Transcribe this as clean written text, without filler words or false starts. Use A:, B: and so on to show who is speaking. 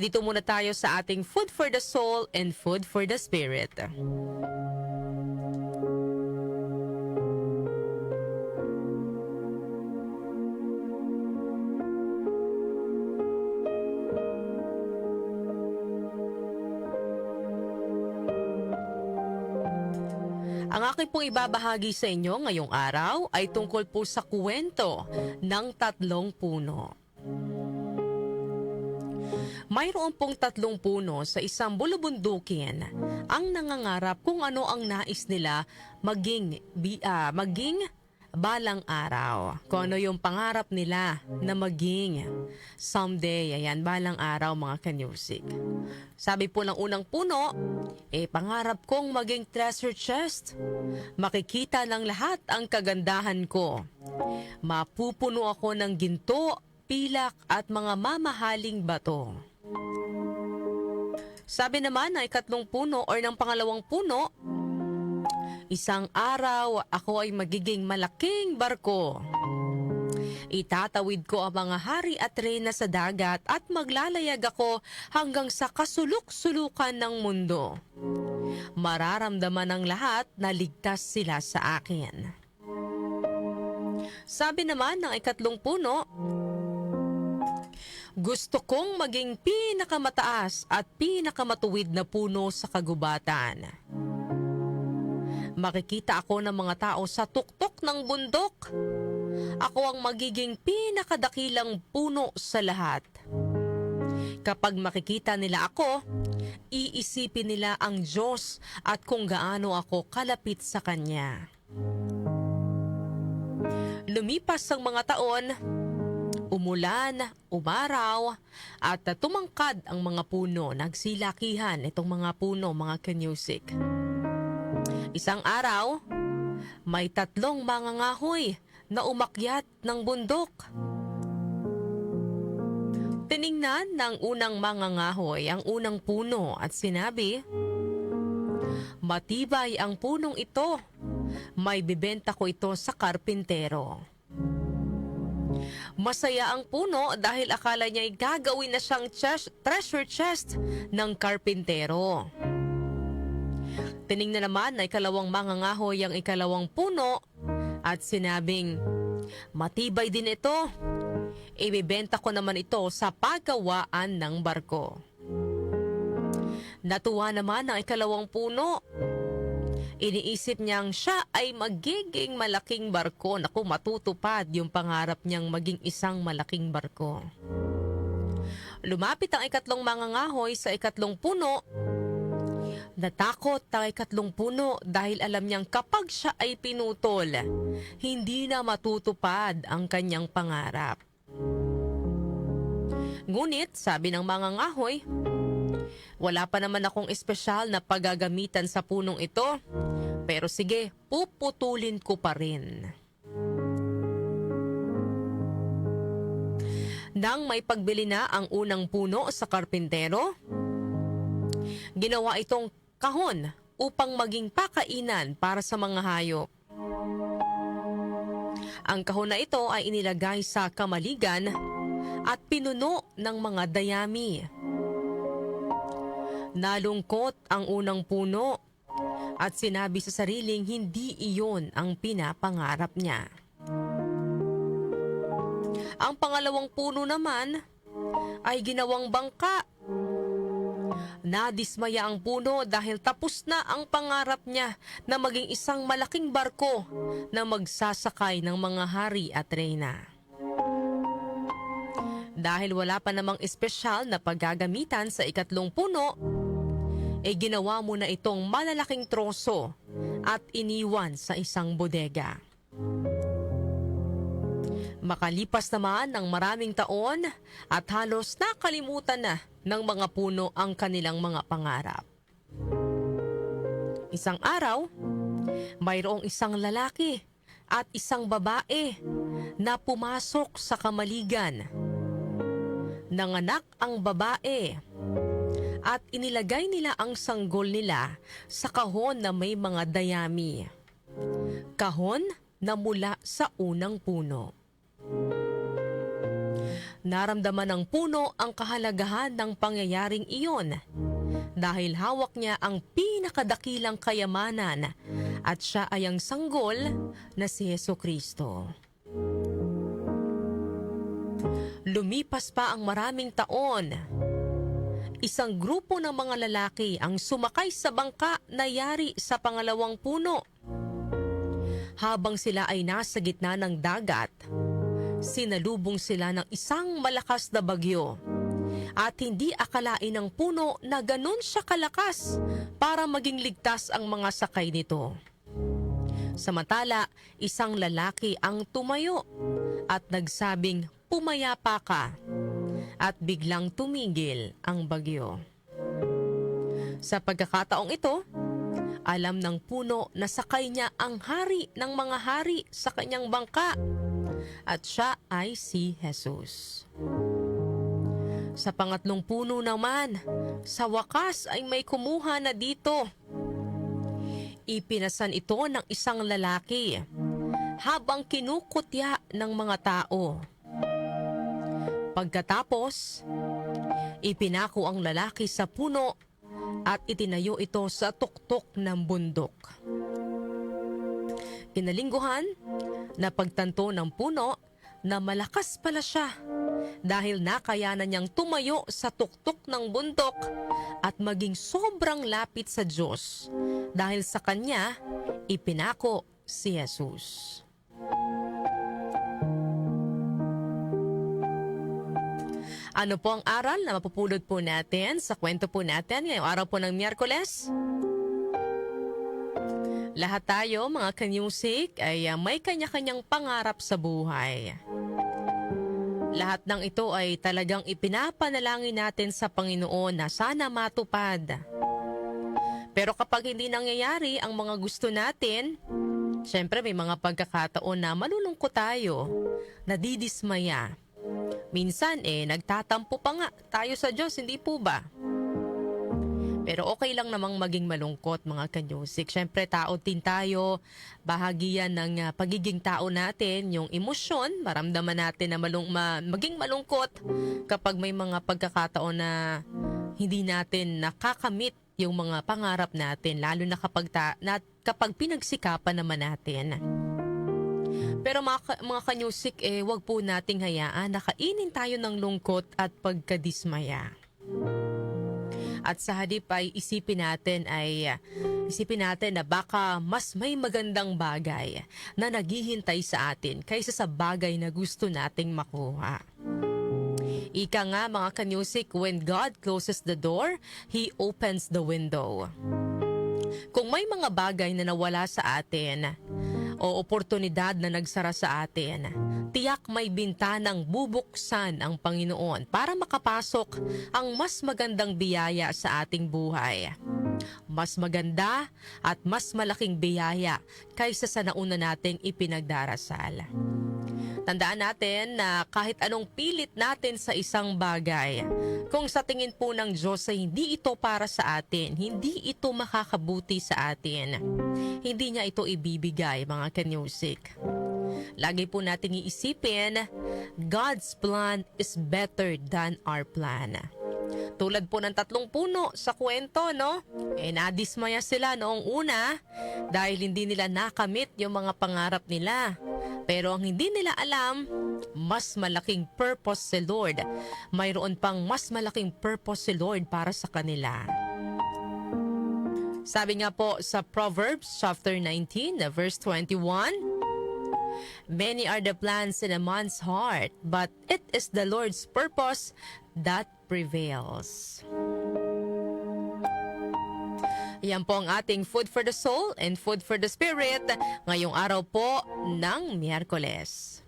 A: dito muna tayo sa ating food for the soul and food for the spirit. Ang aking pong ibabahagi sa inyo ngayong araw ay tungkol po sa kwento ng tatlong puno. Mayroon pong tatlong puno sa isang bulubundukin ang nangangarap kung ano ang nais nila maging balang araw. Kung ano yung pangarap nila na maging someday, ayan, balang araw mga kanyusik. Sabi po ng unang puno, pangarap kong maging treasure chest. Makikita ng lahat ang kagandahan ko. Mapupuno ako ng ginto, pilak at mga mamahaling bato. Sabi naman ng ikatlong puno or ng pangalawang puno, isang araw ako ay magiging malaking barko. Itatawid ko ang mga hari at reyna sa dagat at maglalayag ako hanggang sa kasulok-sulukan ng mundo. Mararamdaman ng lahat na ligtas sila sa akin. Sabi naman ng ikatlong puno, gusto kong maging pinakamataas at pinakamatuwid na puno sa kagubatan. Makikita ako ng mga tao sa tuktok ng bundok. Ako ang magiging pinakadakilang puno sa lahat. Kapag makikita nila ako, iisipin nila ang Diyos at kung gaano ako kalapit sa Kanya. Lumipas ang mga taon, umulan, umaraw, at tumangkad ang mga puno. Nagsilakihan itong mga puno, mga kanyusik. Isang araw, may tatlong mangangahoy na umakyat ng bundok. Tiningnan ng unang mangangahoy ang unang puno at sinabi, matibay ang punong ito. May bibenta ko ito sa karpintero. Masaya ang puno dahil akala niya ay gagawin na siyang treasure chest ng karpintero. Tiningnan naman na ikalawang mangangahoy ang ikalawang puno at sinabing, matibay din ito. Ibibenta ko naman ito sa paggawaan ng barko. Natuwa naman ang ikalawang puno. Iniisip niyang siya ay magiging malaking barko. Naku, matutupad yung pangarap niyang maging isang malaking barko. Lumapit ang ikatlong mangangahoy sa ikatlong puno. Natakot ang ikatlong puno dahil alam niyang kapag siya ay pinutol, hindi na matutupad ang kanyang pangarap. Ngunit, sabi ng mangangahoy, wala pa naman akong espesyal na paggagamitan sa punong ito, pero sige, puputulin ko pa rin. Nang may pagbili na ang unang puno sa karpintero, ginawa itong kahon upang maging pakainan para sa mga hayop. Ang kahon na ito ay inilagay sa kamaligan at pinuno ng mga dayami. Nalungkot ang unang puno at sinabi sa sariling hindi iyon ang pinapangarap niya. Ang pangalawang puno naman ay ginawang bangka. Nadismaya ang puno dahil tapos na ang pangarap niya na maging isang malaking barko na magsasakay ng mga hari at reyna. Dahil wala pa namang espesyal na paggagamitan sa ikatlong puno, ginawa mo na itong malalaking troso at iniwan sa isang bodega. Makalipas naman ng maraming taon at halos nakalimutan na ng mga puno ang kanilang mga pangarap. Isang araw, mayroong isang lalaki at isang babae na pumasok sa kamaligan. Nanganak ang babae at inilagay nila ang sanggol nila sa kahon na may mga dayami. Kahon na mula sa unang puno. Naramdaman ng puno ang kahalagahan ng pangyayaring iyon dahil hawak niya ang pinakadakilang kayamanan at siya ay ang sanggol na si Hesukristo. Lumipas pa ang maraming taon. Isang grupo ng mga lalaki ang sumakay sa bangka na yari sa pangalawang puno. Habang sila ay nasa gitna ng dagat, sinalubong sila ng isang malakas na bagyo at hindi akalain ng puno na ganun siya kalakas para maging ligtas ang mga sakay nito. Samantala, isang lalaki ang tumayo at nagsabing, "Pumayapa ka," at biglang tumigil ang bagyo. Sa pagkakataong ito, alam ng puno na sakay niya ang hari ng mga hari sa kanyang bangka at siya ay si Jesus. Sa pangatlong puno naman, sa wakas ay may kumuha na dito. Ipinasan ito ng isang lalaki habang kinukutya ng mga tao. Pagkatapos, ipinako ang lalaki sa puno at itinayo ito sa tuktok ng bundok. Kinalingguhan, napagtanto ng puno na malakas pala siya dahil nakayanan niyang tumayo sa tuktok ng bundok at maging sobrang lapit sa Diyos dahil sa kanya ipinako si Jesus. Ano po ang aral na mapupulot po natin sa kwento po natin ngayong araw po ng Miyerkules? Lahat tayo, mga kanyusik, ay may kanya-kanyang pangarap sa buhay. Lahat ng ito ay talagang ipinapanalangin natin sa Panginoon na sana matupad. Pero kapag hindi nangyayari ang mga gusto natin, syempre may mga pagkakataon na malulungkot tayo, nadidismaya. Minsan nagtatampo pa nga tayo sa Diyos, hindi po ba? Pero okay lang namang maging malungkot, mga kanyusik. Siyempre tao din tayo, bahagi yan ng pagiging tao natin, yung emosyon, maramdaman natin na maging malungkot kapag may mga pagkakataon na hindi natin nakakamit yung mga pangarap natin, lalo na kapag pinagsikapan naman natin. Pero mga kanyusik, wag po nating hayaan na kainin tayo ng lungkot at pagkadismaya. At sa halip ay isipin natin na baka mas may magandang bagay na naghihintay sa atin kaysa sa bagay na gusto nating makuha. Ika nga, mga kanyusik, when God closes the door, He opens the window. Kung may mga bagay na nawala sa atin o oportunidad na nagsara sa atin, tiyak may bintanang bubuksan ang Panginoon para makapasok ang mas magandang biyaya sa ating buhay. Mas maganda at mas malaking biyaya kaysa sa nauna nating ipinagdarasal. Tandaan natin na kahit anong pilit natin sa isang bagay, kung sa tingin po ng Diyos ay hindi ito para sa atin, hindi ito makakabuti sa atin, hindi niya ito ibibigay, mga kanyusik. Lagi po nating iisipin, God's plan is better than our plan. Tulad po ng tatlong puno sa kwento, no? Nadismaya sila noong una dahil hindi nila nakamit yung mga pangarap nila. Pero ang hindi nila alam, mas malaking purpose si Lord. Mayroon pang mas malaking purpose si Lord para sa kanila. Sabi nga po sa Proverbs chapter 19, verse 21, "Many are the plans in a man's heart, but it is the Lord's purpose that prevails." Yan po ang ating Food for the Soul and Food for the Spirit ngayong araw po ng Miyerkules.